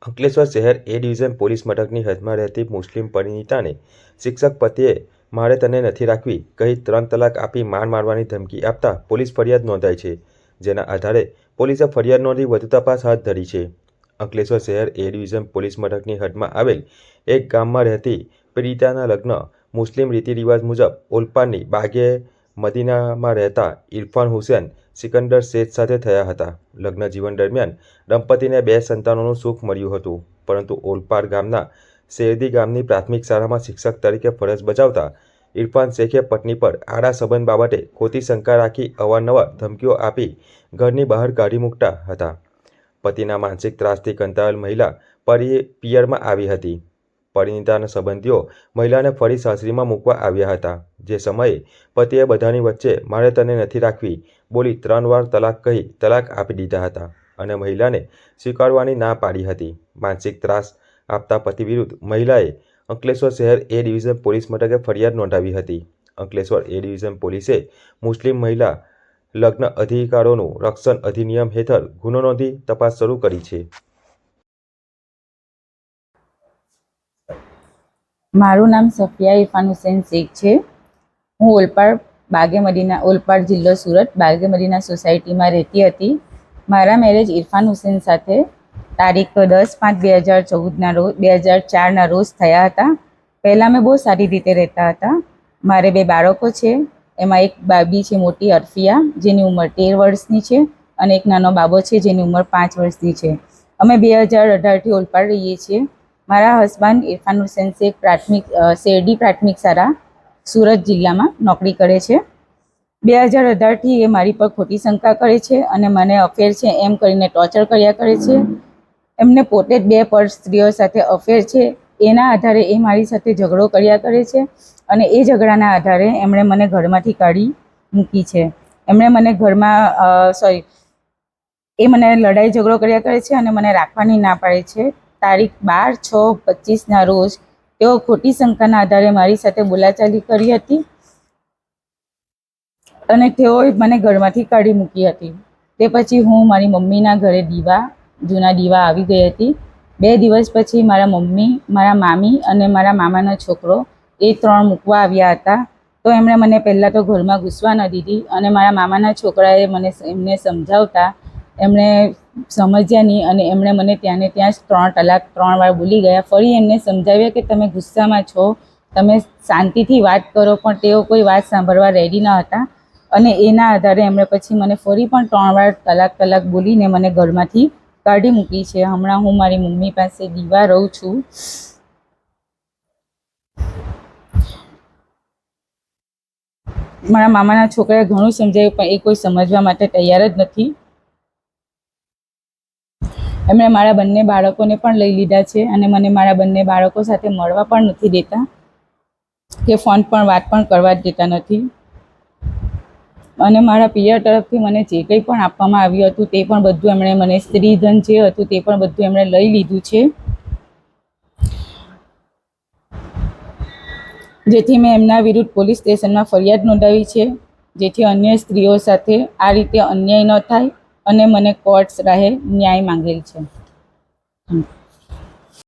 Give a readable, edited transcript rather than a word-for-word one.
અંકલેશ્વર શહેર એ division police મથકની હદમાં રહેતી મુસ્લિમ પરિણીતાને શિક્ષક પતિએ મારે તને નથી રાખવી કહી 3 તલાક આપી માર મારવાની ધમકી આપતા પોલીસ ફરિયાદ નોંધાઈ છે, જેના આધારે પોલીસે ફરિયાદ નોંધી વધુ તપાસ હાથ ધરી છે. અંકલેશ્વર શહેર એ ડિવિઝન પોલીસ મથકની હદમાં આવેલ એક ગામમાં રહેતી પીડિતાના લગ્ન મુસ્લિમ રીતિરિવાજ મુજબ ઓલપાડની બાગે મદીનામાં રહેતા ઇરફાન હુસૈન સિકંદર શેખ સાથે થયા હતા. લગ્ન જીવન દરમિયાન દંપતીને 2 સંતાનોનું સુખ મળ્યું હતું, પરંતુ ઓલપાડ ગામના શેરદી ગામની પ્રાથમિક શાળામાં શિક્ષક તરીકે ફરજ બજાવતા ઇરફાન શેખે પત્ની પર આડા સંબંધ બાબતે ખોટી શંકા રાખી અવારનવાર ધમકીઓ આપી ઘરની બહાર કાઢી મૂકતા હતા. પતિના માનસિક ત્રાસથી કંટાળેલ મહિલા પિયરમાં આવી હતી. પરિણીતાના સંબંધીઓ મહિલાને ફરી સાસરીમાં મૂકવા આવ્યા હતા, જે સમયે પતિએ બધાની વચ્ચે મારે તને નથી રાખવી બોલી 3 વાર તલાક કહી તલાક આપી દીધા હતા અને મહિલાને સ્વીકારવાની ના પાડી હતી. માનસિક ત્રાસ આપતા પતિ વિરુદ્ધ મહિલાએ અંકલેશ્વર શહેર એ ડિવિઝન પોલીસ મથકે ફરિયાદ નોંધાવી હતી. અંકલેશ્વર એ ડિવિઝન પોલીસે મુસ્લિમ મહિલા લગ્ન અધિકારોનું રક્ષણ અધિનિયમ હેઠળ ગુનો નોંધી તપાસ શરૂ કરી છે. મારું નામ સફિયા ઇરફાન હુસૈન શેખ છે. હું ઓલપાડ બાગે મદીના, ઓલપાડ જિલ્લો સુરત, બાગે મદીના સોસાયટીમાં રહેતી હતી. મારા મેરેજ ઇરફાન હુસૈન સાથે તારીખ 10/5/2014ના રોજ 2004ના રોજ થયા હતા. પહેલાં અમે બહુ સારી રીતે રહેતા હતા. મારે 2 બાળકો છે. એમાં એક બાબી છે મોટી અરફિયા, જેની ઉંમર 13 વર્ષની છે, અને એક નાનો બાબો છે જેની ઉંમર 5 વર્ષની છે. અમે 2018થી ઓલપાડ રહીએ છીએ. મારા હસબન્ડ ઇરફાન હુસૈન શેખ શેરડી પ્રાથમિક શાળા સુરત જિલ્લામાં નોકરી કરે છે. 2018થી એ મારી પર ખોટી શંકા કરે છે અને મને અફેર છે એમ કરીને ટોર્ચર કર્યા કરે છે. એમને પોતે જ 2 પર સ્ત્રીઓ સાથે અફેર છે. એના આધારે એ મારી સાથે ઝઘડો કર્યા કરે છે અને એ ઝઘડાના આધારે એમણે મને ઘરમાંથી કાઢી મૂકી છે. એમણે મને એ મને લડાઈ ઝઘડો કર્યા કરે છે અને મને રાખવાની ના પાડે છે. તારીખ 12/6/25ના રોજ તેઓ ખોટી શંકાના આધારે મારી સાથે બોલાચાલી કરી હતી અને તેઓએ મને ઘરમાંથી કાઢી મૂકી હતી. તે પછી હું મારી મમ્મીના ઘરે જૂના દીવા આવી ગઈ હતી. 2 દિવસ પછી મારા મમ્મી, મારા મામી અને મારા મામાનો છોકરો એ 3 મૂકવા આવ્યા હતા. તો એમણે મને પહેલાં તો ઘરમાં ઘૂસવા ન દીધી અને મારા મામાના છોકરાએ એમને સમજાવતા એમણે સમજ્યા નહીં અને એમણે મને ત્યાંને ત્યાં જ 3 તલાક 3 વાર બોલી ગયા. ફરી એમને સમજાવ્યા કે તમે ગુસ્સામાં છો, તમે શાંતિથી વાત કરો, પણ તેઓ કોઈ વાત સાંભળવા રેડી ન હતા અને એના આધારે એમણે પછી મને ફરી પણ 3 વાર તલાક બોલીને મને ઘરમાંથી કાઢી મૂકી છે. હમણાં હું મારી મમ્મી પાસે દીવા રહું છું. મારા મામાના છોકરાએ ઘણું સમજાવ્યું પણ એ કોઈ સમજવા માટે તૈયાર જ નથી. એમણે મારા બંને બાળકોને પણ લઈ લીધા છે અને મને મારા બંને બાળકો સાથે મળવા પણ નથી દેતા કે ફોન પણ વાત પણ કરવા જ દેતા નથી. અને મારા પિયર તરફથી મને જે કંઈ પણ આપવામાં આવ્યું હતું તે પણ બધું એમણે મને સ્ત્રીધન જે હતું તે પણ બધું એમણે લઈ લીધું છે. જેથી મેં એમના વિરુદ્ધ પોલીસ સ્ટેશનમાં ફરિયાદ નોંધાવી છે, જેથી અન્ય સ્ત્રીઓ સાથે આ રીતે અન્યાય ન થાય અને મને કોર્ટ્સ રાહે ન્યાય માંગેલ છે.